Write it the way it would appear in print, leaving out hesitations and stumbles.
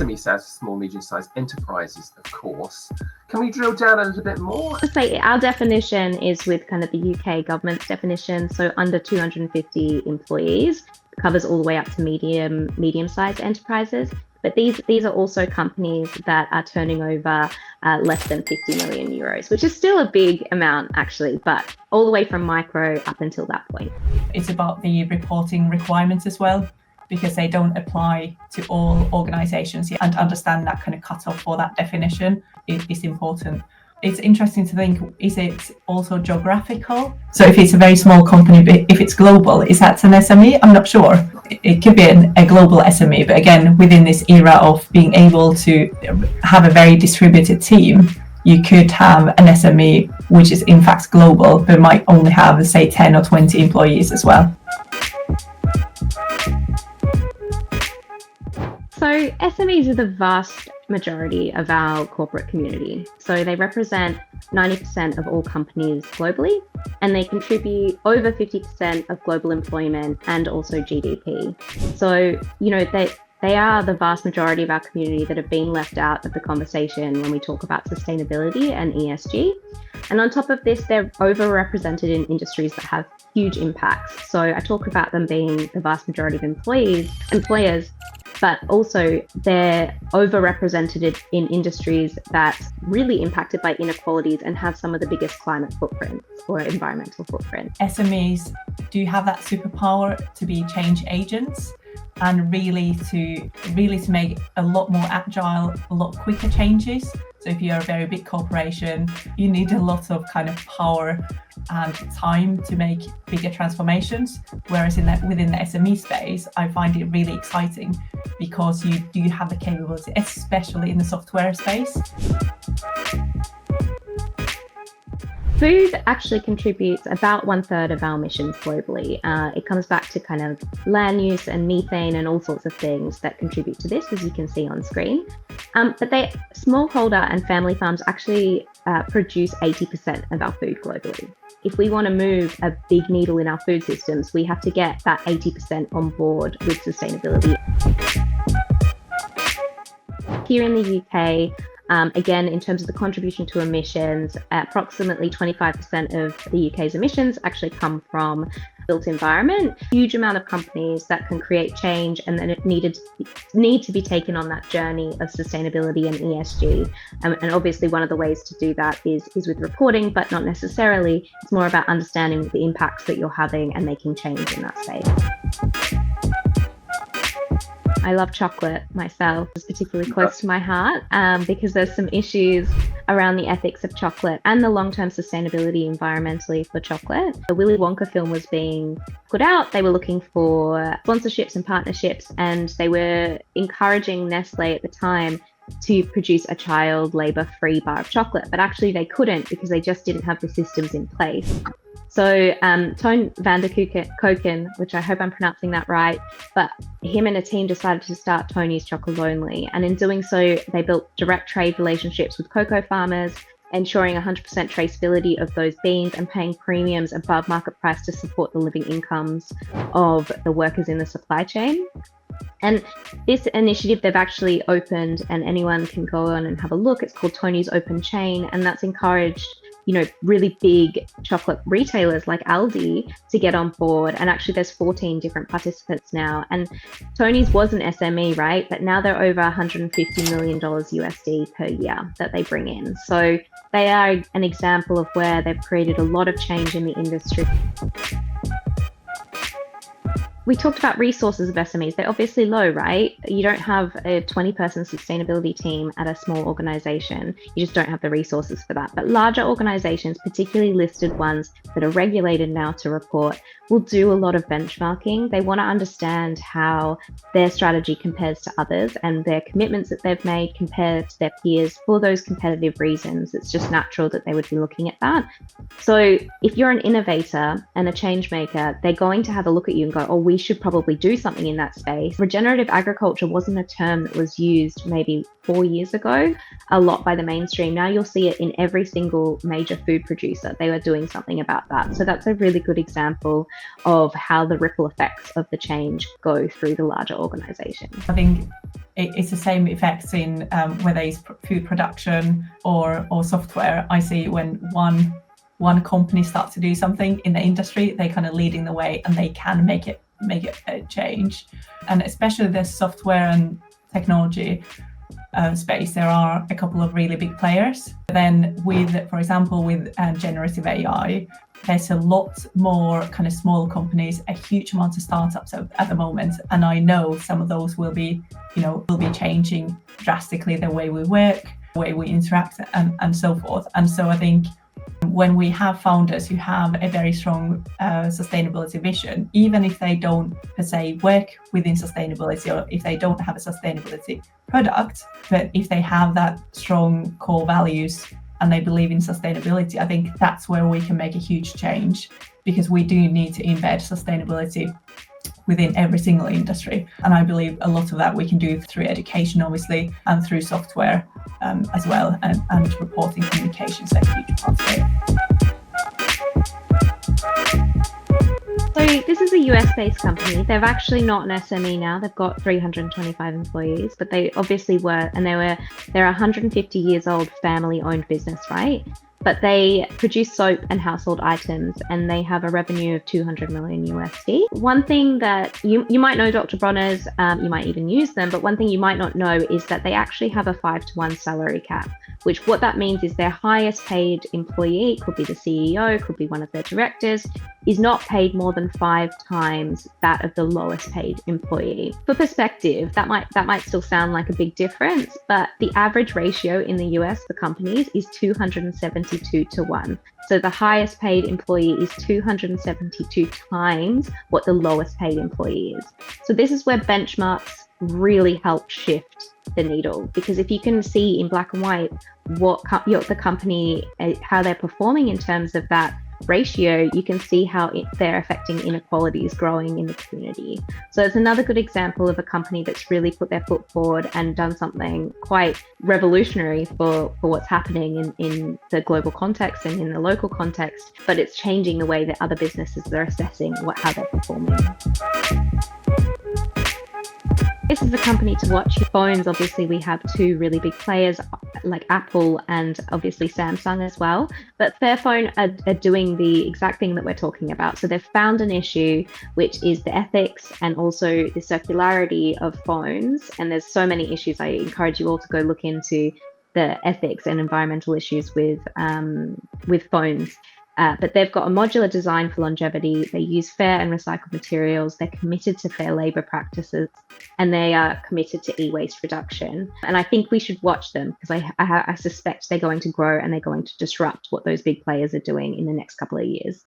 SME stands for small, medium-sized enterprises, of course. Can we drill down a little bit more? I'd say our definition is with kind of the UK government's definition, so under 250 employees, covers all the way up to medium-sized enterprises. But these are also companies that are turning over less than 50 million euros, which is still a big amount actually, but all the way from micro up until that point. It's about the reporting requirements as well, because they don't apply to all organisations, and understand that kind of cutoff for that definition is important. It's interesting to think, is it also geographical? So if it's a very small company, but if it's global, is that an SME? I'm not sure. It could be a global SME, but again, within this era of being able to have a very distributed team, you could have an SME which is in fact global, but might only have, say, 10 or 20 employees as well. So SMEs are the vast majority of our corporate community. So they represent 90% of all companies globally, and they contribute over 50% of global employment and also GDP. So, they are the vast majority of our community that have been left out of the conversation when we talk about sustainability and ESG. And on top of this, they're overrepresented in industries that have huge impacts. So I talk about them being the vast majority of employers, but also they're overrepresented in industries that really impacted by inequalities and have some of the biggest climate footprints or environmental footprints. SMEs do have that superpower to be change agents, and really to make a lot more agile, a lot quicker changes. So if you're a very big corporation, you need a lot of kind of power and time to make bigger transformations. Whereas within the SME space, I find it really exciting because you do have the capability, especially in the software space. Food actually contributes about 1/3 of our emissions globally. It comes back to kind of land use and methane and all sorts of things that contribute to this, as you can see on screen. But smallholder and family farms actually produce 80% of our food globally. If we want to move a big needle in our food systems, we have to get that 80% on board with sustainability. Here in the UK, again, in terms of the contribution to emissions, approximately 25% of the UK's emissions actually come from built environment. Huge amount of companies that can create change, and then it need to be taken on that journey of sustainability and ESG. And obviously one of the ways to do that is with reporting, but not necessarily. It's more about understanding the impacts that you're having and making change in that space. I love chocolate myself. It's particularly close to my heart because there's some issues around the ethics of chocolate and the long-term sustainability environmentally for chocolate. The Willy Wonka film was being put out. They were looking for sponsorships and partnerships, and they were encouraging Nestle at the time to produce a child labour-free bar of chocolate, but actually they couldn't because they just didn't have the systems in place. So Toon van der Koken, which I hope I'm pronouncing that right, but him and a team decided to start Tony's Chocolonely. And in doing so, they built direct trade relationships with cocoa farmers, ensuring 100% traceability of those beans and paying premiums above market price to support the living incomes of the workers in the supply chain. And this initiative they've actually opened, and anyone can go on and have a look. It's called Tony's Open Chain, and that's encouraged really big chocolate retailers like Aldi to get on board. And actually there's 14 different participants now. And Tony's was an SME, right? But now they're over $150 million USD per year that they bring in. So they are an example of where they've created a lot of change in the industry. We talked about resources of SMEs. They're obviously low, right? You don't have a 20-person sustainability team at a small organization. You just don't have the resources for that. But larger organizations, particularly listed ones that are regulated now to report, will do a lot of benchmarking. They want to understand how their strategy compares to others and their commitments that they've made compared to their peers for those competitive reasons. It's just natural that they would be looking at that. So if you're an innovator and a change maker, they're going to have a look at you and go, oh, we should probably do something in that space. Regenerative agriculture wasn't a term that was used maybe 4 years ago a lot by the mainstream. Now you'll see it in every single major food producer. They were doing something about that. So that's a really good example of how the ripple effects of the change go through the larger organization. I think it's the same effects in whether it's food production or software. I see when one company starts to do something in the industry, they kind of leading the way and they can make it a change. And especially the software and technology space, there are a couple of really big players. Then for example, with generative AI, there's a lot more kind of small companies, a huge amount of startups at the moment. And I know some of those will be changing drastically the way we work, the way we interact and so forth. And so I think when we have founders who have a very strong sustainability vision, even if they don't per se work within sustainability or if they don't have a sustainability product, but if they have that strong core values and they believe in sustainability, I think that's where we can make a huge change, because we do need to embed sustainability within every single industry. And I believe a lot of that we can do through education, obviously, and through software as well, and reporting communications are a huge part of it. So this is a US-based company. They're actually not an SME now. They've got 325 employees, but they obviously were, and they're a 150 years old family-owned business, right? But they produce soap and household items, and they have a revenue of 200 million USD. One thing that you might know Dr. Bronner's, you might even use them, but one thing you might not know is that they actually have a 5-to-1 salary cap, which what that means is their highest paid employee, could be the CEO, could be one of their directors, is not paid more than 5 times that of the lowest paid employee. For perspective, that might still sound like a big difference, but the average ratio in the US for companies is 272 to 1. So the highest paid employee is 272 times what the lowest paid employee is. So this is where benchmarks really help shift the needle, because if you can see in black and white what the company, how they're performing in terms of that ratio, you can see how they're affecting inequalities growing in the community. So it's another good example of a company that's really put their foot forward and done something quite revolutionary for what's happening in the global context and in the local context, but it's changing the way that other businesses are assessing how they're performing. This is a company to watch. Phones, obviously, we have 2 really big players like Apple and obviously Samsung as well. But FairPhone are doing the exact thing that we're talking about. So they've found an issue, which is the ethics and also the circularity of phones. And there's so many issues. I encourage you all to go look into the ethics and environmental issues with phones. But they've got a modular design for longevity. They use fair and recycled materials. They're committed to fair labour practices, and they are committed to e-waste reduction. And I think we should watch them, because I suspect they're going to grow and they're going to disrupt what those big players are doing in the next couple of years.